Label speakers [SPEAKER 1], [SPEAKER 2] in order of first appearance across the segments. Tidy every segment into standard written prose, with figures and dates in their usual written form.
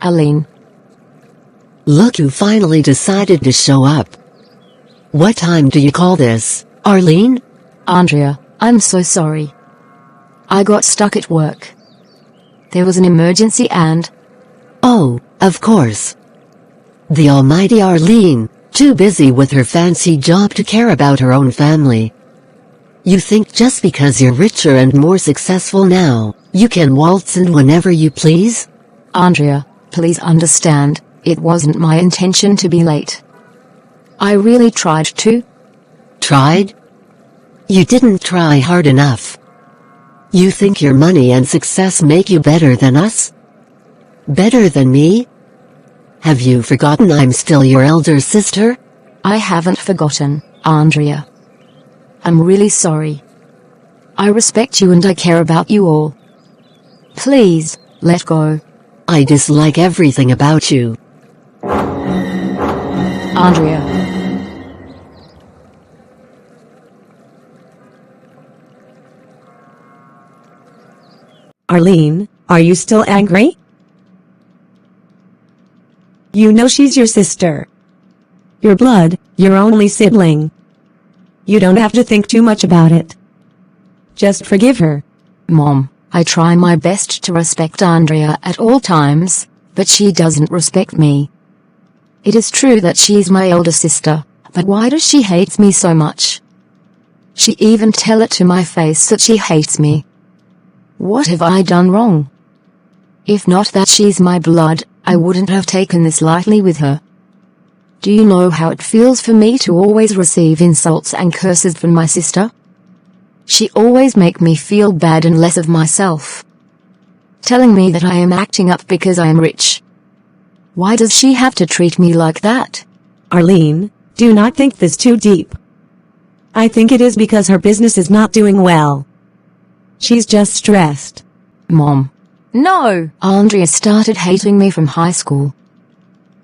[SPEAKER 1] Arlene.
[SPEAKER 2] Look who finally decided to show up. What time do you call this, Arlene?
[SPEAKER 1] Andrea, I'm so sorry. I got stuck at work. There was an emergency and...
[SPEAKER 2] Oh, of course. The almighty Arlene, too busy with her fancy job to care about her own family. You think just because you're richer and more successful now, you can waltz in whenever you please?
[SPEAKER 1] Andrea, please understand, it wasn't my intention to be late. I really tried to.
[SPEAKER 2] Tried? You didn't try hard enough. You think your money and success make you better than us? Better than me? Have you forgotten I'm still your elder sister?
[SPEAKER 1] I haven't forgotten, Andrea. I'm really sorry. I respect you and I care about you all. Please, let go.
[SPEAKER 2] I dislike everything about you.
[SPEAKER 1] Andrea.
[SPEAKER 3] Arlene, are you still angry? You know she's your sister. Your blood, your only sibling. You don't have to think too much about it. Just forgive her.
[SPEAKER 1] Mom, I try my best to respect Andrea at all times, but she doesn't respect me. It is true that she's my elder sister, but why does she hate me so much? She even tell it to my face that she hates me. What have I done wrong? If not that she's my blood, I wouldn't have taken this lightly with her. Do you know how it feels for me to always receive insults and curses from my sister? She always make me feel bad and less of myself. Telling me that I am acting up because I am rich. Why does she have to treat me like that?
[SPEAKER 3] Arlene, do not think this too deep. I think it is because her business is not doing well. She's just stressed.
[SPEAKER 1] Mom. No! Andrea started hating me from high school.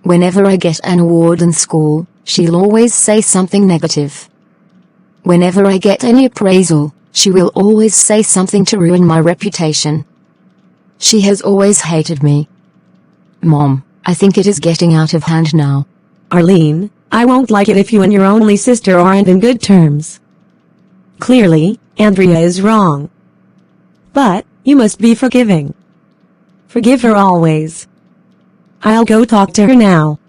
[SPEAKER 1] Whenever I get an award in school, she'll always say something negative. Whenever I get any appraisal, she will always say something to ruin my reputation. She has always hated me. Mom, I think it is getting out of hand now.
[SPEAKER 3] Arlene, I won't like it if you and your only sister aren't in good terms. Clearly, Andrea is wrong. But, you must be forgiving. Forgive her always. I'll go talk to her now.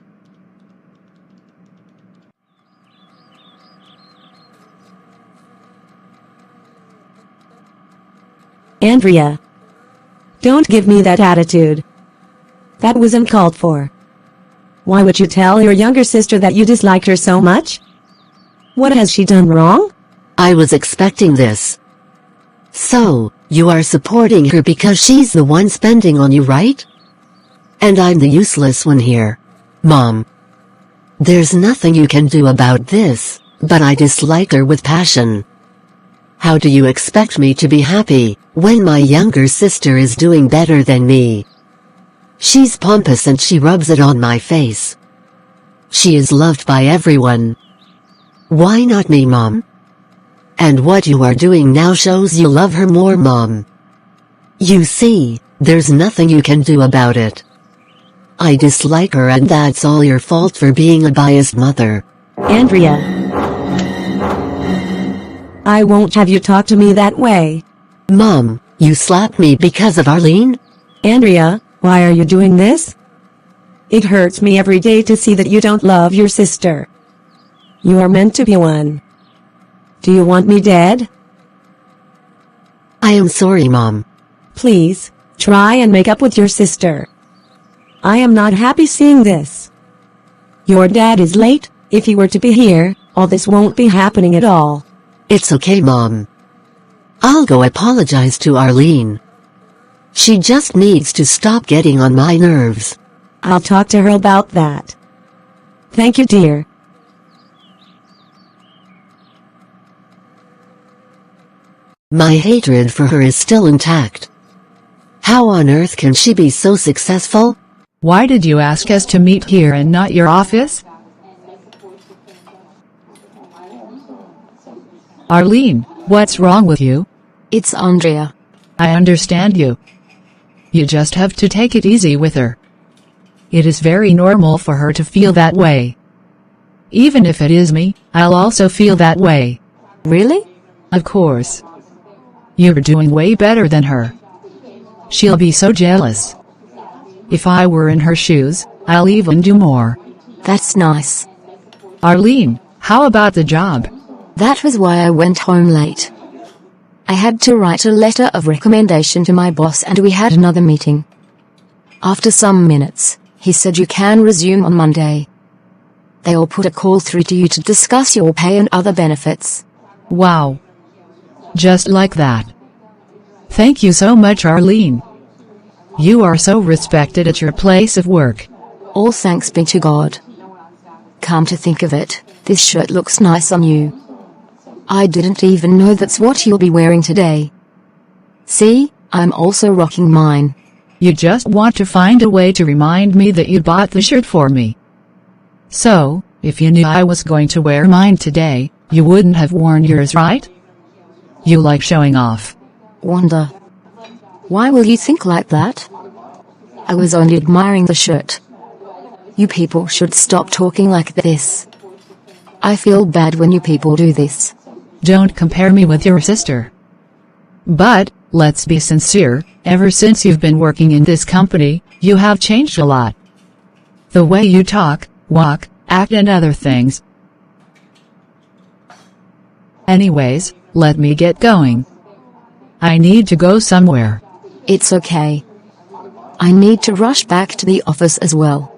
[SPEAKER 3] Andrea. Don't give me that attitude. That was uncalled for. Why would you tell your younger sister that you disliked her so much? What has she done wrong?
[SPEAKER 2] I was expecting this. So, you are supporting her because she's the one spending on you, right? And I'm the useless one here. Mom. There's nothing you can do about this, but I dislike her with passion. How do you expect me to be happy, when my younger sister is doing better than me? She's pompous and she rubs it on my face. She is loved by everyone. Why not me, Mom? And what you are doing now shows you love her more, Mom. You see, there's nothing you can do about it. I dislike her and that's all your fault for being a biased mother.
[SPEAKER 3] Andrea. I won't have you talk to me that way.
[SPEAKER 2] Mom, you slapped me because of Arlene?
[SPEAKER 3] Andrea, why are you doing this? It hurts me every day to see that you don't love your sister. You are meant to be one. Do you want me dead?
[SPEAKER 2] I am sorry, Mom.
[SPEAKER 3] Please, try and make up with your sister. I am not happy seeing this. Your dad is late. If he were to be here, all this won't be happening at all.
[SPEAKER 2] It's okay, Mom. I'll go apologize to Arlene. She just needs to stop getting on my nerves.
[SPEAKER 3] I'll talk to her about that. Thank you, dear.
[SPEAKER 2] My hatred for her is still intact. How on earth can she be so successful?
[SPEAKER 4] Why did you ask us to meet here and not your office? Arlene, what's wrong with you?
[SPEAKER 1] It's Andrea.
[SPEAKER 4] I understand you. You just have to take it easy with her. It is very normal for her to feel that way. Even if it is me, I'll also feel that way.
[SPEAKER 1] Really?
[SPEAKER 4] Of course. You're doing way better than her. She'll be so jealous. If I were in her shoes, I'll even do more.
[SPEAKER 1] That's nice.
[SPEAKER 4] Arlene, how about the job?
[SPEAKER 1] That was why I went home late. I had to write a letter of recommendation to my boss and we had another meeting. After some minutes, he said you can resume on Monday. They'll put a call through to you to discuss your pay and other benefits.
[SPEAKER 4] Wow. Just like that. Thank you so much, Arlene. You are so respected at your place of work.
[SPEAKER 1] All thanks be to God. Come to think of it, this shirt looks nice on you. I didn't even know that's what you'll be wearing today. See, I'm also rocking mine.
[SPEAKER 4] You just want to find a way to remind me that you bought the shirt for me. So, if you knew I was going to wear mine today, you wouldn't have worn yours, right? You like showing off.
[SPEAKER 1] Wanda. Why will you think like that? I was only admiring the shirt. You people should stop talking like this. I feel bad when you people do this.
[SPEAKER 4] Don't compare me with your sister. But, let's be sincere, ever since you've been working in this company, you have changed a lot. The way you talk, walk, act and other things. Anyways, let me get going. I need to go somewhere.
[SPEAKER 1] It's okay. I need to rush back to the office as well.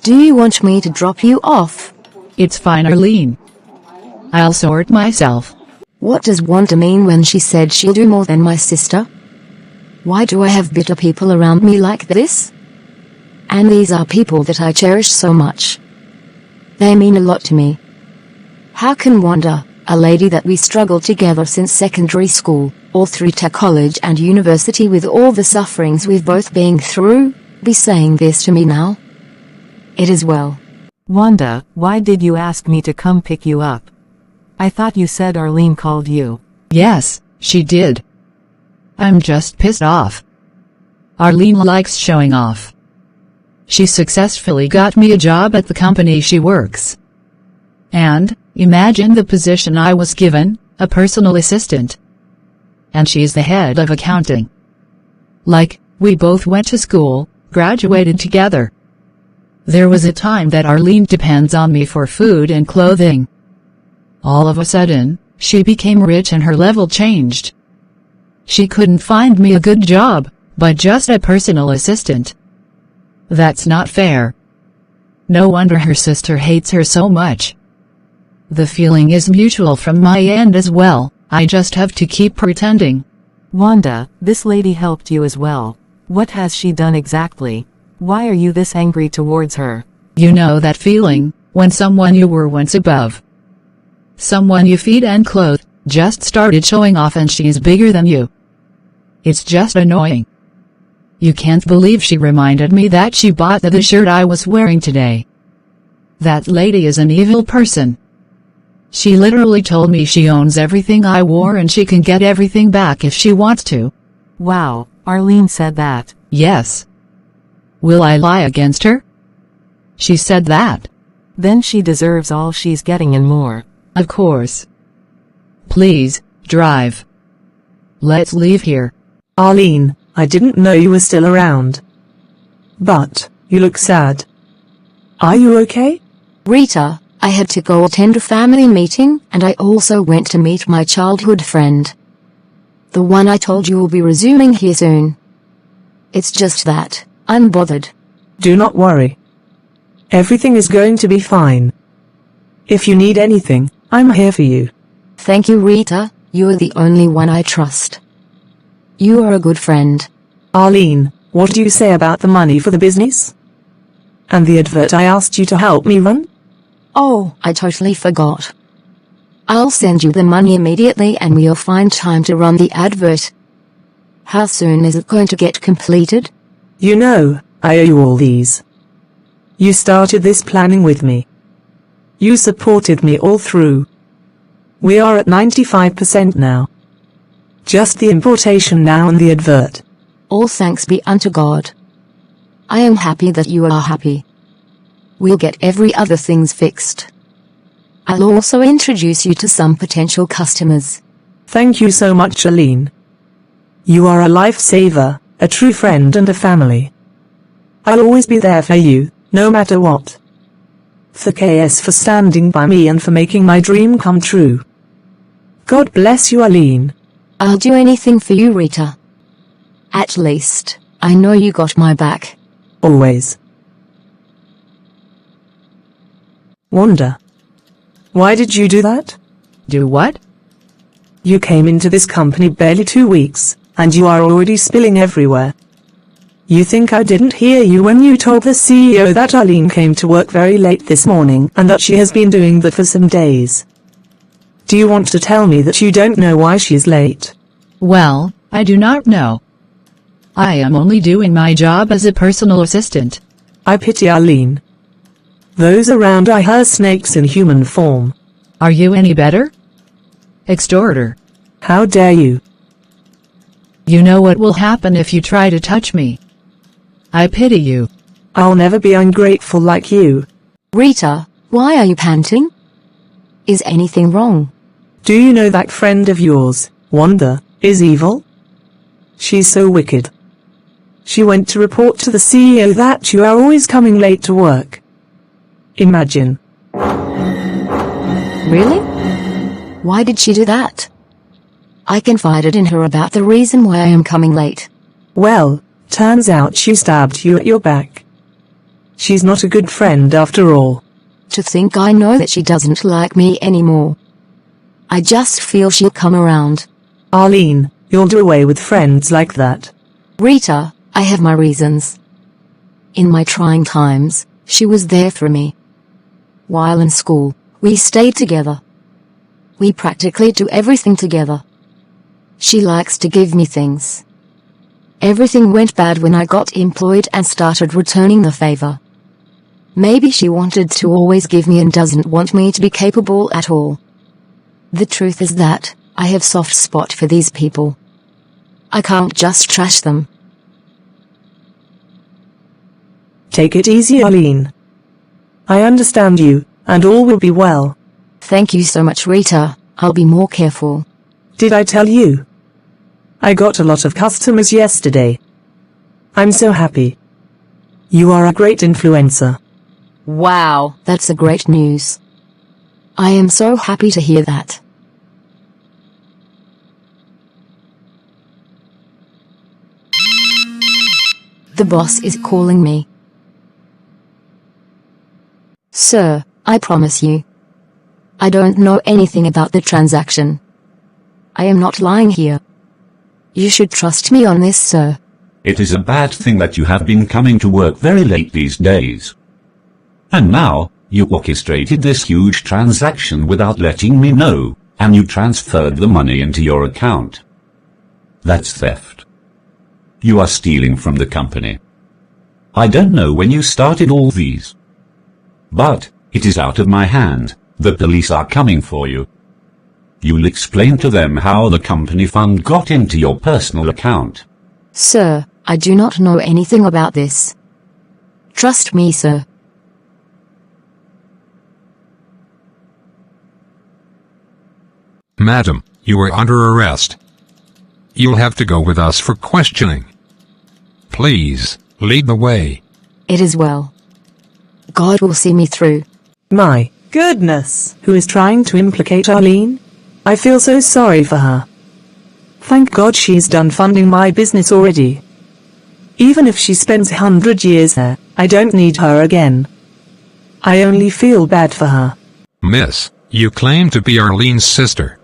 [SPEAKER 1] Do you want me to drop you off?
[SPEAKER 4] It's fine, Arlene. I'll sort myself.
[SPEAKER 1] What does Wanda mean when she said she'll do more than my sister? Why do I have bitter people around me like this? And these are people that I cherish so much. They mean a lot to me. How can Wanda, a lady that we struggled together since secondary school, all through to college and university with all the sufferings we've both been through, be saying this to me now? It is well.
[SPEAKER 5] Wanda, why did you ask me to come pick you up? I thought you said Arlene called you.
[SPEAKER 4] Yes, she did. I'm just pissed off. Arlene likes showing off. She successfully got me a job at the company she works. And, imagine the position I was given, a personal assistant. And she's the head of accounting. Like, we both went to school, graduated together. There was a time that Arlene depends on me for food and clothing. All of a sudden, she became rich and her level changed. She couldn't find me a good job, but just a personal assistant. That's not fair. No wonder her sister hates her so much. The feeling is mutual from my end as well, I just have to keep pretending.
[SPEAKER 5] Wanda, this lady helped you as well. What has she done exactly? Why are you this angry towards her?
[SPEAKER 4] You know that feeling, when someone you were once above, someone you feed and clothe, just started showing off and she's bigger than you. It's just annoying. You can't believe she reminded me that she bought the shirt I was wearing today. That lady is an evil person. She literally told me she owns everything I wore and she can get everything back if she wants to.
[SPEAKER 5] Wow, Arlene said that.
[SPEAKER 4] Yes. Will I lie against her? She said that.
[SPEAKER 5] Then she deserves all she's getting and more.
[SPEAKER 4] Of course. Please, drive. Let's leave here.
[SPEAKER 6] Arlene, I didn't know you were still around. But, you look sad. Are you okay?
[SPEAKER 1] Rita, I had to go attend a family meeting and I also went to meet my childhood friend. The one I told you will be resuming here soon. It's just that, I'm bothered.
[SPEAKER 6] Do not worry. Everything is going to be fine. If you need anything, I'm here for you.
[SPEAKER 1] Thank you, Rita, you are the only one I trust. You are a good friend.
[SPEAKER 6] Arlene, what do you say about the money for the business? And the advert I asked you to help me run?
[SPEAKER 1] Oh, I totally forgot. I'll send you the money immediately and we'll find time to run the advert. How soon is it going to get completed?
[SPEAKER 6] You know, I owe you all these. You started this planning with me. You supported me all through. We are at 95% now. Just the importation now and the advert.
[SPEAKER 1] All thanks be unto God. I am happy that you are happy. We'll get every other things fixed. I'll also introduce you to some potential customers.
[SPEAKER 6] Thank you so much, Arlene. You are a lifesaver, a true friend and a family. I'll always be there for you, no matter what. Thanks for standing by me and for making my dream come true. God bless you, Arlene.
[SPEAKER 1] I'll do anything for you, Rita. At least, I know you got my back.
[SPEAKER 6] Always. Wanda. Why did you do that?
[SPEAKER 4] Do what?
[SPEAKER 6] You came into this company barely 2 weeks, and you are already spilling everywhere. You think I didn't hear you when you told the CEO that Arlene came to work very late this morning and that she has been doing that for some days? Do you want to tell me that you don't know why she's late?
[SPEAKER 4] Well, I do not know. I am only doing my job as a personal assistant.
[SPEAKER 6] I pity Arlene. Those around are her snakes in human form.
[SPEAKER 4] Are you any better? Extorter.
[SPEAKER 6] How dare you?
[SPEAKER 4] You know what will happen if you try to touch me. I pity you.
[SPEAKER 6] I'll never be ungrateful like you.
[SPEAKER 1] Rita, why are you panting? Is anything wrong?
[SPEAKER 6] Do you know that friend of yours, Wanda, is evil? She's so wicked. She went to report to the CEO that you are always coming late to work. Imagine.
[SPEAKER 1] Really? Why did she do that? I confided in her about the reason why I am coming late.
[SPEAKER 6] Well, turns out she stabbed you at your back. She's not a good friend after all.
[SPEAKER 1] To think I know that she doesn't like me anymore. I just feel she'll come around.
[SPEAKER 6] Arlene, you'll do away with friends like that.
[SPEAKER 1] Rita, I have my reasons. In my trying times, she was there for me. While in school, we stayed together. We practically do everything together. She likes to give me things. Everything went bad when I got employed and started returning the favor. Maybe she wanted to always give me and doesn't want me to be capable at all. The truth is that I have soft spot for these people. I can't just trash them.
[SPEAKER 6] Take it easy, Arlene. I understand you, and all will be well.
[SPEAKER 1] Thank you so much, Rita. I'll be more careful.
[SPEAKER 6] Did I tell you? I got a lot of customers yesterday. I'm so happy. You are a great influencer.
[SPEAKER 1] Wow, that's a great news. I am so happy to hear that. The boss is calling me. Sir, I promise you. I don't know anything about the transaction. I am not lying here. You should trust me on this, sir.
[SPEAKER 7] It is a bad thing that you have been coming to work very late these days. And now, you orchestrated this huge transaction without letting me know, and you transferred the money into your account. That's theft. You are stealing from the company. I don't know when you started all these. But, it is out of my hand. The police are coming for you. You'll explain to them how the company fund got into your personal account.
[SPEAKER 1] Sir, I do not know anything about this. Trust me, sir.
[SPEAKER 8] Madam, you are under arrest. You'll have to go with us for questioning. Please, lead the way.
[SPEAKER 1] It is well. God will see me through.
[SPEAKER 6] My goodness, who is trying to implicate Arlene? I feel so sorry for her. Thank God she's done funding my business already. Even if she spends 100 years there, I don't need her again. I only feel bad for her.
[SPEAKER 8] Miss, you claim to be Arlene's sister.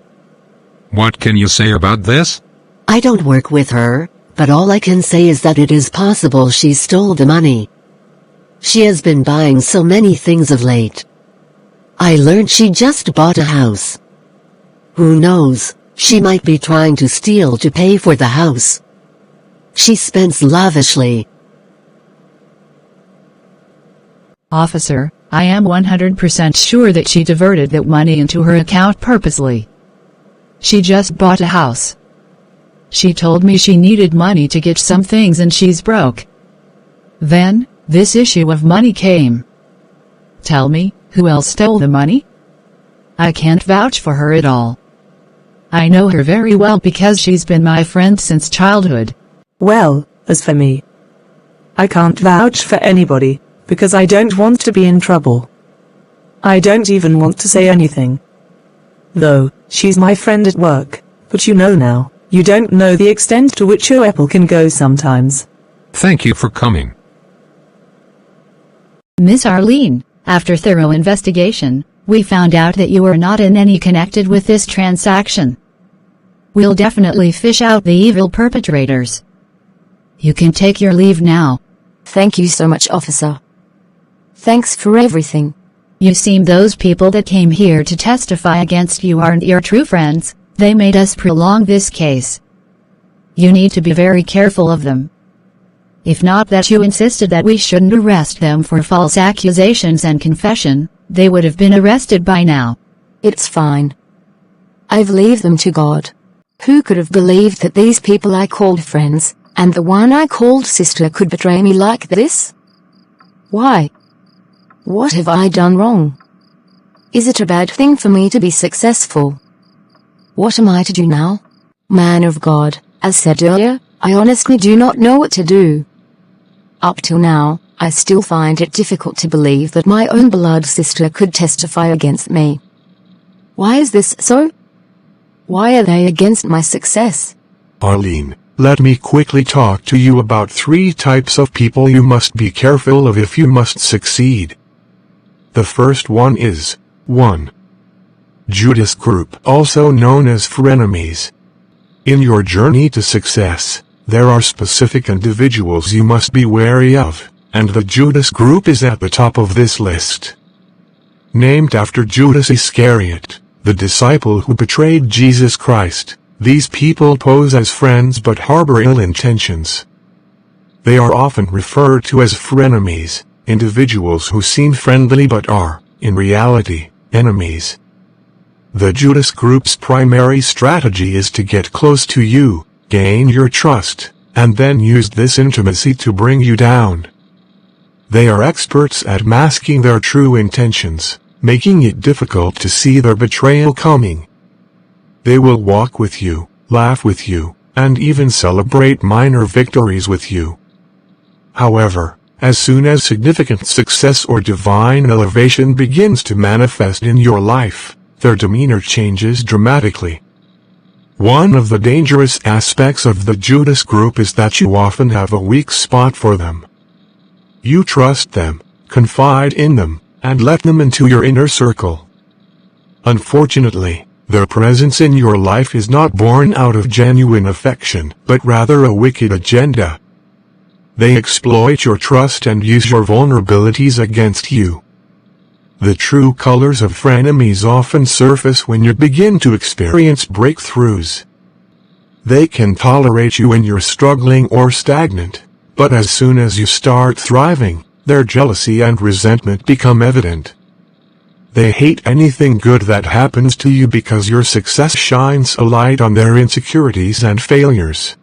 [SPEAKER 8] What can you say about this?
[SPEAKER 2] I don't work with her, but all I can say is that it is possible she stole the money. She has been buying so many things of late. I learned she just bought a house. Who knows, she might be trying to steal to pay for the house. She spends lavishly.
[SPEAKER 4] Officer, I am 100% sure that she diverted that money into her account purposely. She just bought a house. She told me she needed money to get some things and she's broke. Then, this issue of money came. Tell me, who else stole the money? I can't vouch for her at all. I know her very well because she's been my friend since childhood.
[SPEAKER 6] Well, as for me, I can't vouch for anybody, because I don't want to be in trouble. I don't even want to say anything. Though, she's my friend at work, but you know now, you don't know the extent to which your apple can go sometimes.
[SPEAKER 8] Thank you for coming.
[SPEAKER 9] Miss Arlene, after thorough investigation, we found out that you are not in any connected with this transaction. We'll definitely fish out the evil perpetrators. You can take your leave now.
[SPEAKER 1] Thank you so much, officer. Thanks for everything.
[SPEAKER 9] You seem those people that came here to testify against you aren't your true friends. They made us prolong this case. You need to be very careful of them. If not that you insisted that we shouldn't arrest them for false accusations and confession, they would have been arrested by now.
[SPEAKER 1] It's fine. I've leave them to God. Who could have believed that these people I called friends, and the one I called sister could betray me like this? Why? What have I done wrong? Is it a bad thing for me to be successful? What am I to do now? Man of God, as said earlier, I honestly do not know what to do. Up till now, I still find it difficult to believe that my own blood sister could testify against me. Why is this so? Why are they against my success?
[SPEAKER 10] Arlene, let me quickly talk to you about 3 types of people you must be careful of if you must succeed. The first one is 1. Judas Group, also known as frenemies. In your journey to success, there are specific individuals you must be wary of, and the Judas Group is at the top of this list. Named after Judas Iscariot, the disciple who betrayed Jesus Christ, these people pose as friends but harbor ill intentions. They are often referred to as frenemies, individuals who seem friendly but are, in reality, enemies. The Judas Group's primary strategy is to get close to you, gain your trust, and then use this intimacy to bring you down. They are experts at masking their true intentions, making it difficult to see their betrayal coming. They will walk with you, laugh with you, and even celebrate minor victories with you. However, as soon as significant success or divine elevation begins to manifest in your life, their demeanor changes dramatically. One of the dangerous aspects of the Judas Group is that you often have a weak spot for them. You trust them, confide in them, and let them into your inner circle. Unfortunately, their presence in your life is not born out of genuine affection, but rather a wicked agenda. They exploit your trust and use your vulnerabilities against you. The true colors of frenemies often surface when you begin to experience breakthroughs. They can tolerate you when you're struggling or stagnant, but as soon as you start thriving, their jealousy and resentment become evident. They hate anything good that happens to you because your success shines a light on their insecurities and failures.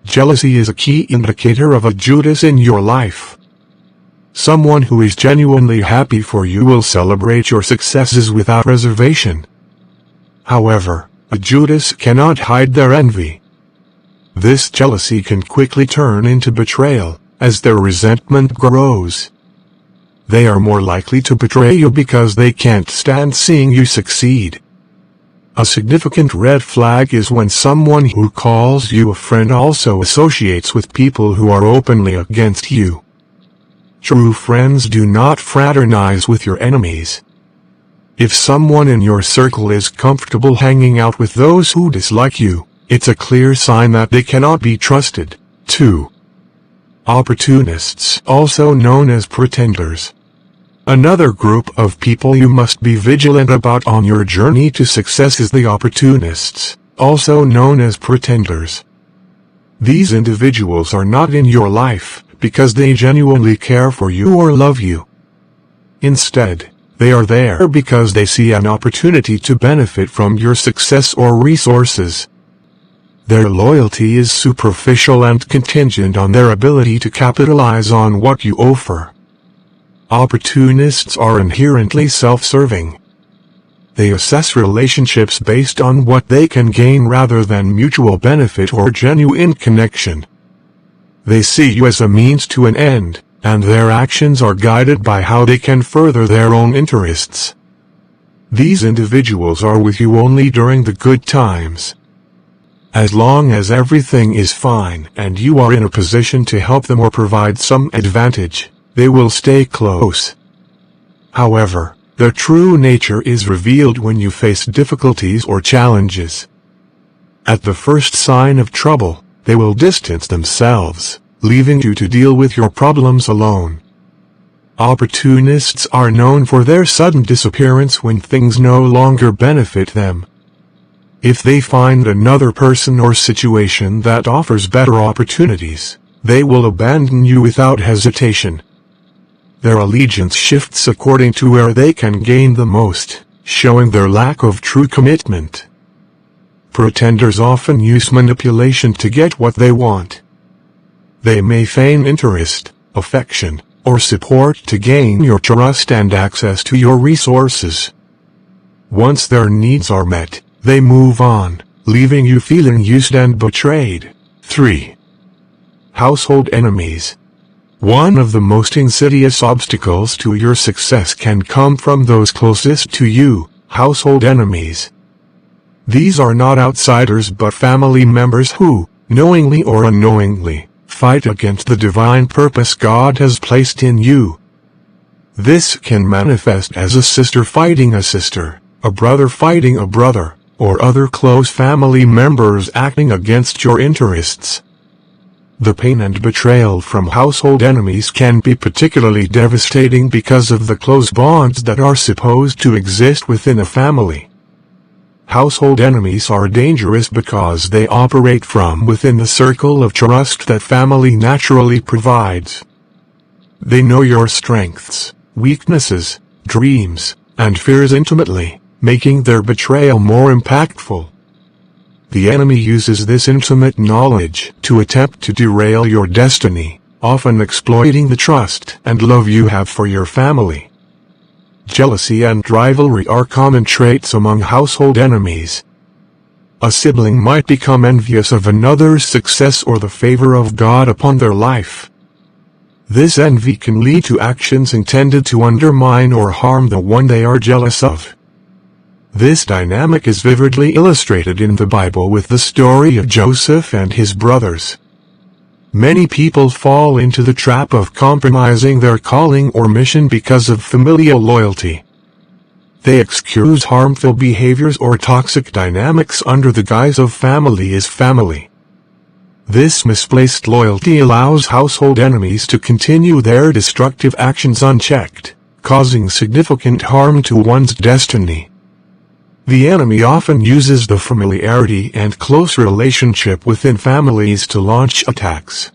[SPEAKER 10] Jealousy is a key indicator of a Judas in your life. Someone who is genuinely happy for you will celebrate your successes without reservation. However, a Judas cannot hide their envy. This jealousy can quickly turn into betrayal, as their resentment grows. They are more likely to betray you because they can't stand seeing you succeed. A significant red flag is when someone who calls you a friend also associates with people who are openly against you. True friends do not fraternize with your enemies. If someone in your circle is comfortable hanging out with those who dislike you, it's a clear sign that they cannot be trusted. 2. Opportunists, also known as pretenders. Another group of people you must be vigilant about on your journey to success is the opportunists, also known as pretenders. These individuals are not in your life because they genuinely care for you or love you. Instead, they are there because they see an opportunity to benefit from your success or resources. Their loyalty is superficial and contingent on their ability to capitalize on what you offer. Opportunists are inherently self-serving. They assess relationships based on what they can gain rather than mutual benefit or genuine connection. They see you as a means to an end, and their actions are guided by how they can further their own interests. These individuals are with you only during the good times. As long as everything is fine and you are in a position to help them or provide some advantage, they will stay close. However, their true nature is revealed when you face difficulties or challenges. At the first sign of trouble, they will distance themselves, leaving you to deal with your problems alone. Opportunists are known for their sudden disappearance when things no longer benefit them. If they find another person or situation that offers better opportunities, they will abandon you without hesitation. Their allegiance shifts according to where they can gain the most, showing their lack of true commitment. Pretenders often use manipulation to get what they want. They may feign interest, affection, or support to gain your trust and access to your resources. Once their needs are met, they move on, leaving you feeling used and betrayed. 3. Household enemies. One of the most insidious obstacles to your success can come from those closest to you, household enemies. These are not outsiders but family members who, knowingly or unknowingly, fight against the divine purpose God has placed in you. This can manifest as a sister fighting a sister, a brother fighting a brother, or other close family members acting against your interests. The pain and betrayal from household enemies can be particularly devastating because of the close bonds that are supposed to exist within a family. Household enemies are dangerous because they operate from within the circle of trust that family naturally provides. They know your strengths, weaknesses, dreams, and fears intimately, making their betrayal more impactful. The enemy uses this intimate knowledge to attempt to derail your destiny, often exploiting the trust and love you have for your family. Jealousy and rivalry are common traits among household enemies. A sibling might become envious of another's success or the favor of God upon their life. This envy can lead to actions intended to undermine or harm the one they are jealous of. This dynamic is vividly illustrated in the Bible with the story of Joseph and his brothers. Many people fall into the trap of compromising their calling or mission because of familial loyalty. They excuse harmful behaviors or toxic dynamics under the guise of family is family. This misplaced loyalty allows household enemies to continue their destructive actions unchecked, causing significant harm to one's destiny. The enemy often uses the familiarity and close relationship within families to launch attacks.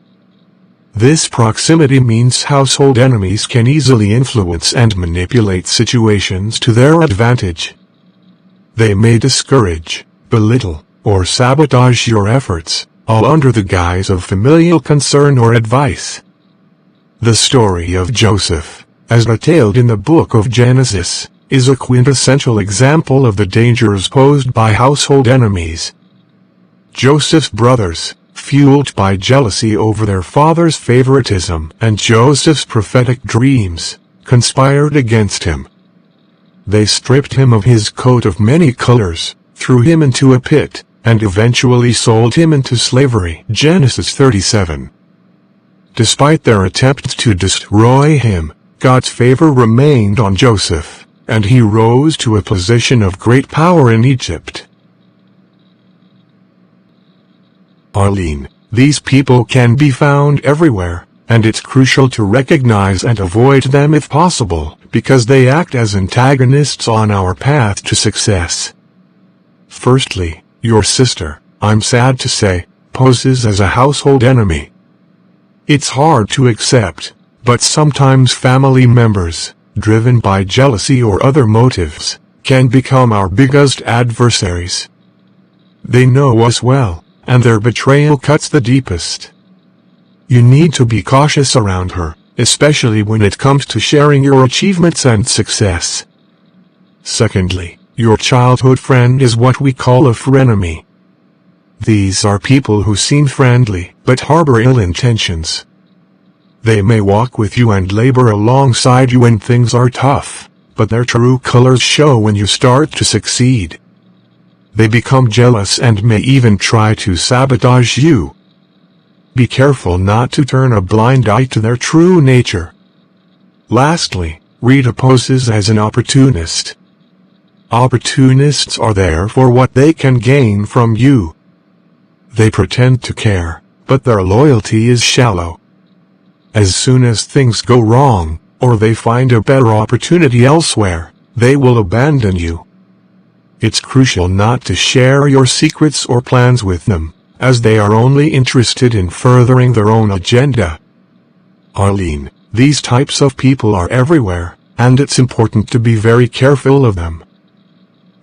[SPEAKER 10] This proximity means household enemies can easily influence and manipulate situations to their advantage. They may discourage, belittle, or sabotage your efforts, all under the guise of familial concern or advice. The story of Joseph, as detailed in the book of Genesis, is a quintessential example of the dangers posed by household enemies. Joseph's brothers, fueled by jealousy over their father's favoritism and Joseph's prophetic dreams, conspired against him. They stripped him of his coat of many colors, threw him into a pit, and eventually sold him into slavery. Genesis 37. Despite their attempts to destroy him, God's favor remained on Joseph, and he rose to a position of great power in Egypt. Arlene, these people can be found everywhere, and it's crucial to recognize and avoid them if possible, because they act as antagonists on our path to success. Firstly, your sister, I'm sad to say, poses as a household enemy. It's hard to accept, but sometimes family members, driven by jealousy or other motives, can become our biggest adversaries. They know us well, and their betrayal cuts the deepest. You need to be cautious around her, especially when it comes to sharing your achievements and success. Secondly, your childhood friend is what we call a frenemy. These are people who seem friendly, but harbor ill intentions. They may walk with you and labor alongside you when things are tough, but their true colors show when you start to succeed. They become jealous and may even try to sabotage you. Be careful not to turn a blind eye to their true nature. Lastly, Rita poses as an opportunist. Opportunists are there for what they can gain from you. They pretend to care, but their loyalty is shallow. As soon as things go wrong, or they find a better opportunity elsewhere, they will abandon you. It's crucial not to share your secrets or plans with them, as they are only interested in furthering their own agenda. Arlene, these types of people are everywhere, and it's important to be very careful of them.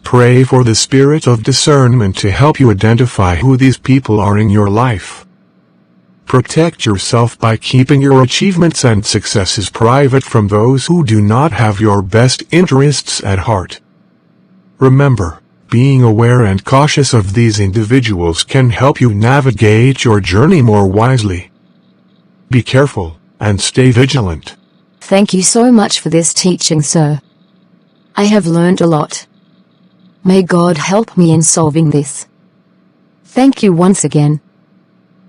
[SPEAKER 10] Pray for the spirit of discernment to help you identify who these people are in your life. Protect yourself by keeping your achievements and successes private from those who do not have your best interests at heart. Remember, being aware and cautious of these individuals can help you navigate your journey more wisely. Be careful, and stay vigilant.
[SPEAKER 1] Thank you so much for this teaching, sir. I have learned a lot. May God help me in solving this. Thank you once again.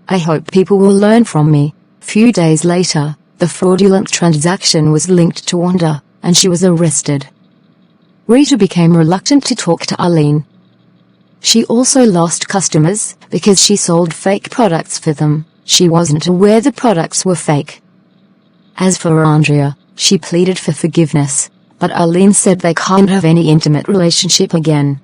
[SPEAKER 1] I hope people will learn from me. Few days later, the fraudulent transaction was linked to Wanda, and she was arrested. Rita became reluctant to talk to Arlene. She also lost customers because she sold fake products for them. She wasn't aware the products were fake. As for Andrea, she pleaded for forgiveness, but Arlene said they can't have any intimate relationship again.